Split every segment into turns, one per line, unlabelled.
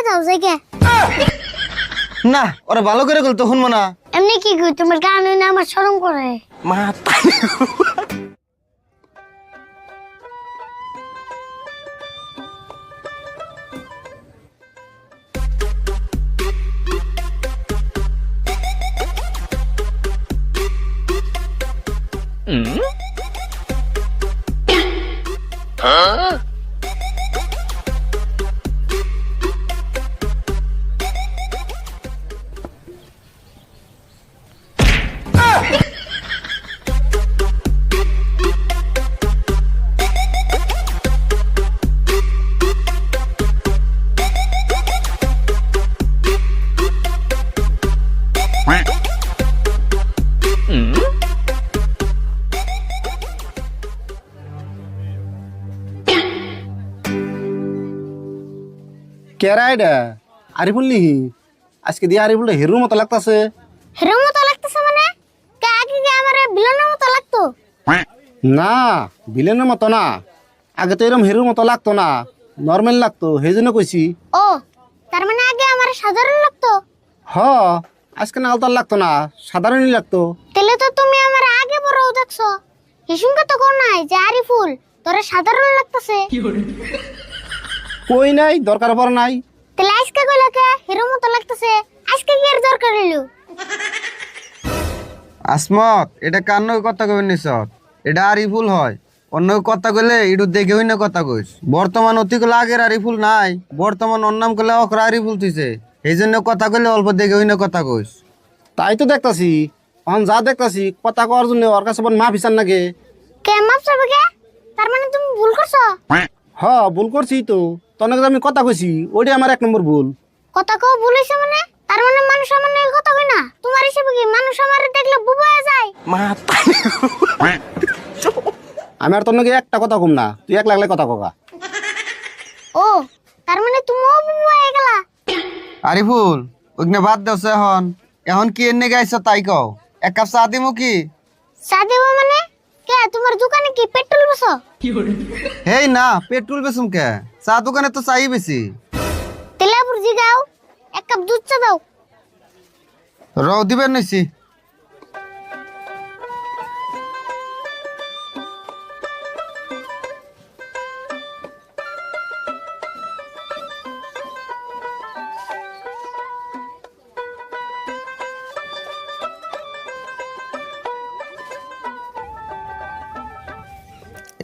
দাও জায়গা।
না ওরা ভালো করে গেল তো শুনবো না।
এমনি কি কই তোমার গান হইনা আমার শরম করে।
মা
কেরা এটা আরিফুল নিহি আজকে দিয়ে আরিফুলটা হিরোর মতো লাগতাছে।
হিরোর মতো লাগতেছে মানে কে আগে কি আমার ভিলেনের মতো লাগতো?
না ভিলেনের মতো না, আগে তো এরকম হিরোর মতো লাগতো না, নর্মাল লাগতো, সেই জন্য কইছি।
ও তার মানে আগে আমার সাধারণ লাগতো।
হ আজকে না আলতার লাগতো না, সাধারণই লাগতো।
তাহলে তো তুমি আমার আগে বড় দেখছো। হিসুমকে তো কোন নাই যে আরিফুল তোরে সাধারণ লাগতেছে।
কই নাই, দরকার পড়ে নাই।
তাহলে আজকে কইলা কে হিরোর মতো লাগতেছে? আজকে কি এর দরকার হইলো?
আসমত এটা কান্ন কথা কইবেন নিছ, এটা আরিফুল হয়। অন্য কথা কইলে ইডু দেখে হইনা কথা কইস। বর্তমান অতি কইলে আগের আরিফুল নাই, বর্তমান অন্য নাম কইলে অকরা আরিফুল তুইছে, এই জন্য কথা কইলে অল্প দেখে হইনা কথা কইস।
তাই তো দেখতাছি, এখন যা দেখতাছি কথা কওয়ার জন্য ওর কাছে মা বিচার নাকি।
কে মাপ চাবে কে? তার মানে তুমি ভুল করছো।
হ ভুল করছি তো, তনকে আমি কথা কইছি ওইটাই আমার এক নম্বর ভুল।
কথা কও ভুল হইছে মানে? তার মানে মানুষ আমার নিয়ে কথা কই না? তোমার হিসেবে কি মানুষ আমার দেখলে বুবা হয়ে যায়?
মা
আমি আর তনকে একটা কথা কম না, তুই এক লাগলে কথা কগা।
ও তার মানে তুমিও বুবা হয়ে গেলা।
আরিফুল ওইখানে বাদ দেওছ, এখন এখন কি এনে গাইছ তাই কও। এক কাপ চা দিমু কি?
চা দেব মানে? কে তোমার দোকানে কি পেট্রোল বসো?
হেই না পেট্রোল বেচুম কে, চা দোকানে তো চাই বেশি।
তেলাপুর জিগাও এক কাপ দুধ চা দাও।
রও দিবেন নইছি।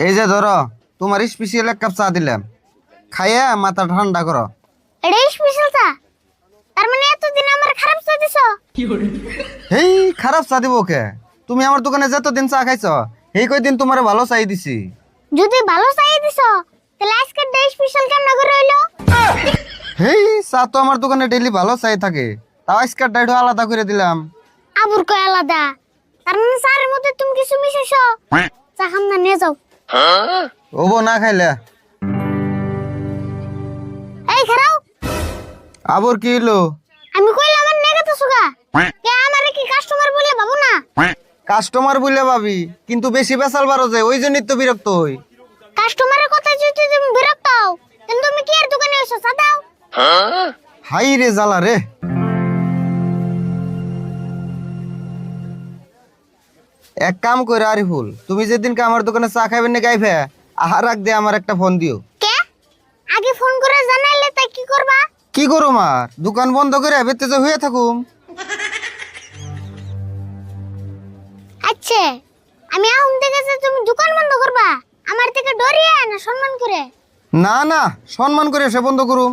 এই যে ধরো তোমার স্পেশাল এক কাপ চা দিলাম, খাইয়া মাথা ঠান্ডা করো।
এটা স্পেশাল চা? তার মানে এতদিন আমার খারাপ চা দিছো?
হেই খারাপ চা দিব কে? তুমি আমার দোকানে যতদিন চা খাইছ এই কয়দিন তোমারে ভালো চাই দিছি।
যদি ভালো চাই দিছো তাহলে আজকে ডে স্পেশাল কেন করে হইলো?
হেই চা তো আমার দোকানে ডেইলি ভালো চাই থাকে, তাও আজকের ডাইটো আলাদা করে দিলাম।
আবুর কয় আলাদা? তার মানে চায়ের মধ্যে তুমি কিছু মিশাইছো? চা খাম না, নিয়ে যাও।
ওবো না খাইলে
এই খারাও,
আবার কি হলো?
আমি কইলাম আমার নেগাতে সুগা কে আমারে কি কাস্টমার বলে ভাবো না?
কাস্টমার বলে ভাবি, কিন্তু বেশি বেচাল বারো যায়, ওই জন্যই তো বিরক্ত হই।
কাস্টমারের কথা যদি তুমি বিরক্ত হও তাহলে তুমি কি এর দোকানে এসো? চা দাও।
হাই রে জ্বালা রে। এক কাম করে আরিফুল, তুমি যেদিনকে আমার দোকানে চা খাইবেন না গাইফে আহার আগ দিয়ে আমার একটা ফোন দিও।
কে আগে ফোন করে জানাইলে তাই কি করবা?
কি করো মার দোকান বন্ধ করে বেতে যে হয়ে থাকুম।
আচ্ছা আমি আহুম দেখেছি তুমি দোকান বন্ধ করবা, আমার থেকে ডরিয়ে না সম্মান করে?
না না সম্মান করে সে বন্ধ করুম।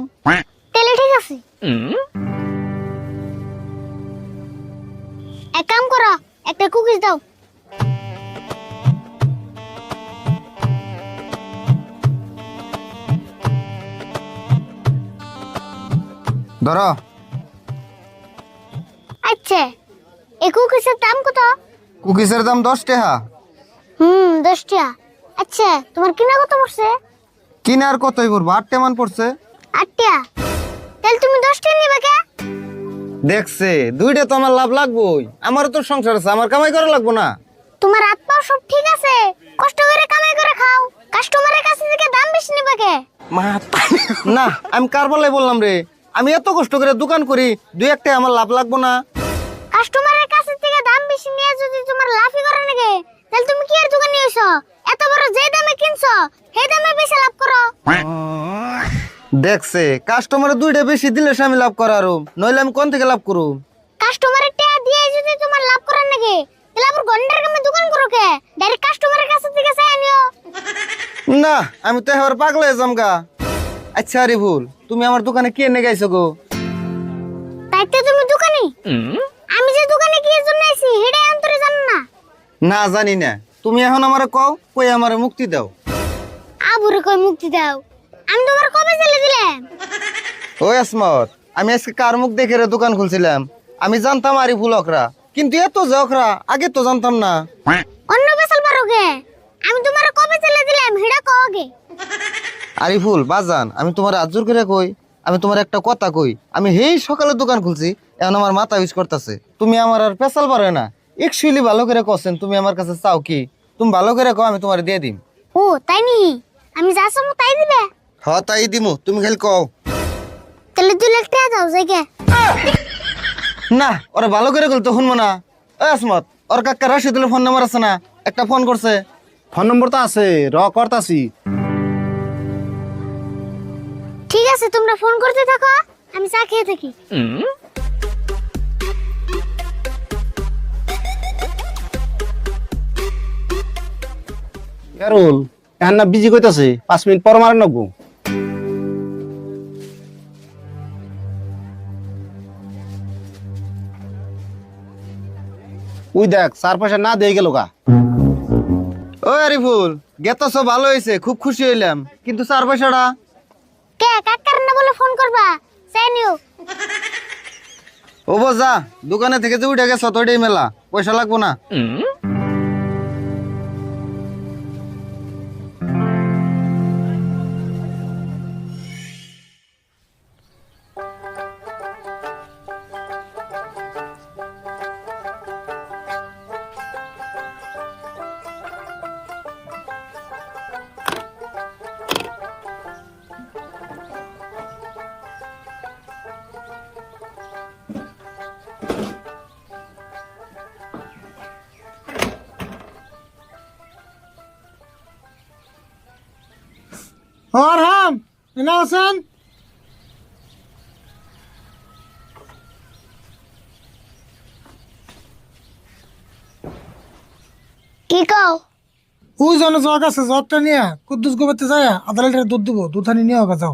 তাহলে ঠিক আছে, এক কাম করো, একটা কুকিজ দাও।
ধরো।
আচ্ছা এই কুকিজের দাম কত?
কুকিজের দাম 10 টাকা।
10 টাকা। আচ্ছা তোমার কিনা কত পড়ছে?
কিনার কতই পড়বো? 8 টাকা পড়ছে।
8 টাকা? তাহলে তুমি 10 টাকা নিবে কে?
দেখছে দুইটা তো আমার লাভ লাগবোই, আমারও তো সংসার আছে, আমার কামাই করা লাগবো না?
তোমার হাত পাও সব ঠিক আছে, কষ্ট করে কামাই করে খাও, কাস্টমারের কাছে থেকে দাম বেশি নিবে কে?
না আমি কার বলাই বললাম রে, আমি এত কষ্ট করে দোকান করি, দুই একটা আমার লাভ লাগবো না?
কাস্টমারের কাছে থেকে দাম বেশি নিয়ে যদি তোমার লাভই করে নাকি, তাহলে তুমি কি আর দোকানে এসো? এত বড় যে দামে কিনছো সেই দামে বেশি লাভ করো।
দেখছে কাস্টমারে দুইটা বেশি দিলে সে আমি লাভ করারো, নইলে আমি কোন থেকে লাভ করু?
কাস্টমারের টাকা দিয়ে যদি তোমার লাভ করার নাকি, তাহলে আবার ঘন্টার কামে দোকান করো কে? ডাইরেক্ট কাস্টমারের কাছে থেকে চাই নিও।
না, আমি তো এবার পাগল হয়ে যামগা। আচ্ছা আরিফুল, তুমি আমার দোকানে কি এনে গাইছো গো?
তাইতে তুমি দোকানি? আমি যে দোকানে কি এর জন্য আইছি হেডাই অন্তরে জানো না?
না জানি না, তুমি এখন আমারে কও, কই আমারে মুক্তি দাও।
আবুরে কই মুক্তি দাও? আমি তোমার কবে ছেলে দিলাম?
ওই আসমত, আমি আজকে কার মুখ দেখে রে দোকান খুলছিলাম। আমি জানতাম আরিফুল অকরা, কিন্তু এত যে অকরা আগে তো জানতাম না।
অন্য বেসাল পারো কে? আমি তোমার কবে ছেলে দিলাম হেডা কও আগে।
আরিফুল বাজান, আমি তোমার আজুর করে কই, আমি তোমার একটা কথা কই। আমি হেই সকালে দোকান খুলছি, এখন আমার মাথা ইউজ করতেছে। তুমি আমার আর পেশাল পারে না। একচুয়ালি ভালো করে কছেন, তুমি আমার কাছে চাও কি? তুমি ভালো করে কও, আমি তোমার দিয়ে দিম।
ও তাই নি? আমি যা চামু তাই দিবে?
হ তাই দিমু, তুমি খালি কও।
তাহলে 2 লাখ টাকা দাও যাইকে।
না, ওরা ভালো করে কল তো শুনবো না। ওই আসমত, ওর কাকা রাশিদুলের ফোন নাম্বার আছে না? একটা ফোন করছে।
ফোন নম্বর তো আছে, করতাছি।
ঠিক আছে, তোমরা ফোন করতে থাকো, আমি চা খেয়ে থাকি।
কেরুল এখন না বিজি কইতাছে, 5 মিনিট পর মারেন নগো। ওই দেখ 4 পয়সা না দিয়ে গেল গা।
ওই আরিফুল, গেতছ ভালো হয়েছে, খুব খুশি হইলাম, কিন্তু 4 পয়সাটা?
কে কাকার না বলে ফোন করবা? চাই নিও।
ও যা, দোকানে থেকে যে উঠে গেছ তোটাই মেলা, পয়সা লাগবো না।
হাম এনা আছেন?
কি কও?
ওই জন্য জগ আছে, জগটা নিয়ে কুদ্দুস গোবরতে যায় আধা লিটার দুধ দিব, দুধানি নিয়ে হোক যাও।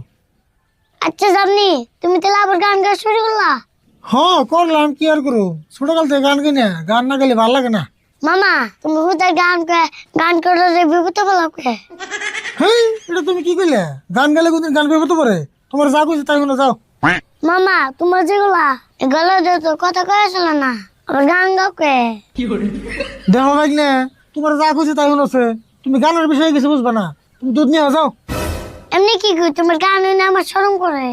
আচ্ছা জানি, তুমি তাহলে আবার গান গাওয়া শুরু করলা?
হ্যাঁ করলাম, কি আর করু, ছোটকাল থেকে গান কিনে, গান না গেলে ভালো লাগে না।
মামা তুমি হুদার গান করে বিপদ বলা কে?
হেই, এটা তুমি কি কইলে? গান গালে কোনদিন গান বিপদ পড়ে? তোমার যা কইছে তাই শুনে যাও।
মামা তোমার যেগুলা গলা দিয়ে তো কথা কয়েছিল না, আবার গান গাও কে?
দেখো ভাই না, তোমার যা কইছে তাই শুনেছে, তুমি গানের বিষয়ে কিছু বুঝবা না, তুমি দুধ নিয়ে যাও।
এমনি কি কই, তোমার গান হইলে আমার শরম করে।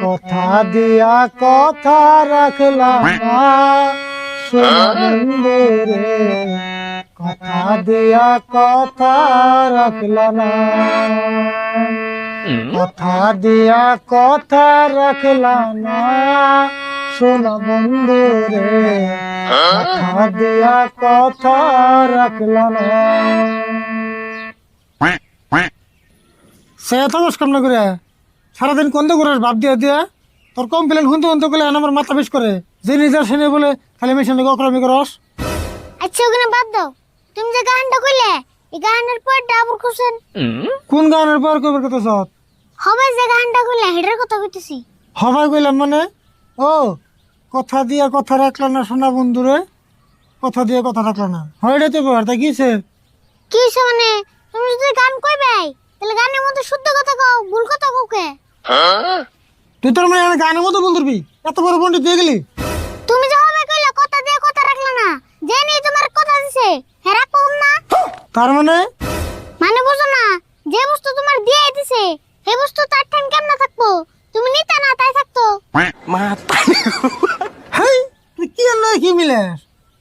কথা দিয়া কথা রাখলাম না, বন্ধু রে, কথা দিয়া কথা রাখলাম না, কথা দিয়া কথা রাখলাম না, শোনা বন্ধু রে, কথা দিয়া কথা রাখলাম না। সে এত কাম না করে সারাদিন কন্দ করার ভাব দিয়া দিয়া তোর কমপ্লেন শুনতে শুনতে গেলে আমার মাথা বেশ করে, যে নিজের সেনে বলে খালি মেশিনে অক্রমি করস।
আচ্ছা ওখানে বাদ দাও, তুমি যে গানটা কইলে এই গানের পরটা আবার খুশন।
কোন গানের পর কবার কথা সৎ?
হবে যে গানটা কইলে হেডার কথা কইতেছি।
হবাই কইলাম মানে? ও কথা দিয়া কথা রাখলা না শোনা বন্ধুরে, কথা দিয়ে কথা রাখলা না, হয় এটাতে ব্যাপার, তা কিছে?
কি হইছে মানে? তুমি যদি গান কইবাই তাহলে গানের মধ্যে শুদ্ধ কথা কও, ভুল কথা কও কে?
তুই তোর মানে গানের মতো বলবি, এত বড় পন্ডিত দিয়ে গেলি।
তুমি যে হবে কইলে কথা দিয়ে কথা রাখলা না, যে নেই তোমার কথা দিছে হেরা কম না।
তার মানে
মানে বুঝো না, যে বস্তু তোমার দিয়ে দিছে সেই বস্তু তার ঠান কেমন থাকবো? তুমি নিতে না তাই থাকতো।
হেই, তুই কি আর নয় কি মিলেস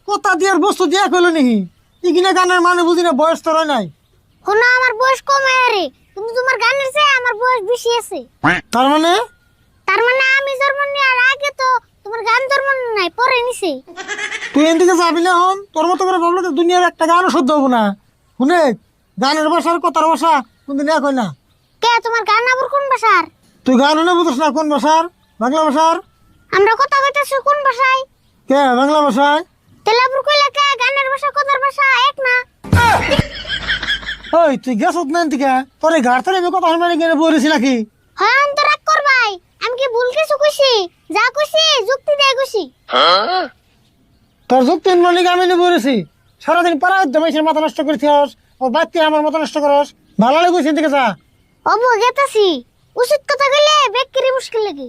কথা দিয়ার বস্তু দিয়া কইল নিহি ইগিনা গানের মানে বুঝি না বয়স তোর নাই
শোনো আমার বয়স কম আরে কিন্তু তোমার গানের চেয়ে আমার বয়স বেশি আছে।
তার মানে
তার মানে আমি জন্ম নেওয়ার আগে তো তোমার গান জন্ম নাই পরে নিছে।
তুই এদিকে যাবি না হন তোর মতো করে ভাবলে তো দুনিয়ার একটা গানও শুদ্ধ হবো না শুনে গানের ভাষার কথার ভাষা কোনদিন এক হয় না।
কে তোমার গান আবার কোন ভাষার?
তুই গান না বুঝছ না কোন ভাষার বাংলা ভাষার
আমরা কথা কইতাছি কোন ভাষায়?
কে বাংলা ভাষায়
তেলাপুর কইলা কে গানের ভাষা কথার ভাষা এক না?
ওই তুই গেছত না এদিকে তোর এই ঘাট থেকে আমি কথা মানে গেলে বলেছি নাকি
হয় আমি তো রাগ করবাই আমি কি ভুল কিছু কইছি? যা কইছি যুক্তি দিয়ে কইছি।
তোর যুক্তি মানে আমি নিয়ে বলেছি সারাদিন পাড়া দেমেশের মাথা নষ্ট করেছিস ও বাচ্চা আমার মাথা নষ্ট করস ভালো লাগে এদিকে যা
অবু গেতাছি উচিত কথা কইলে বেক্কিরি মুশকিল লাগে।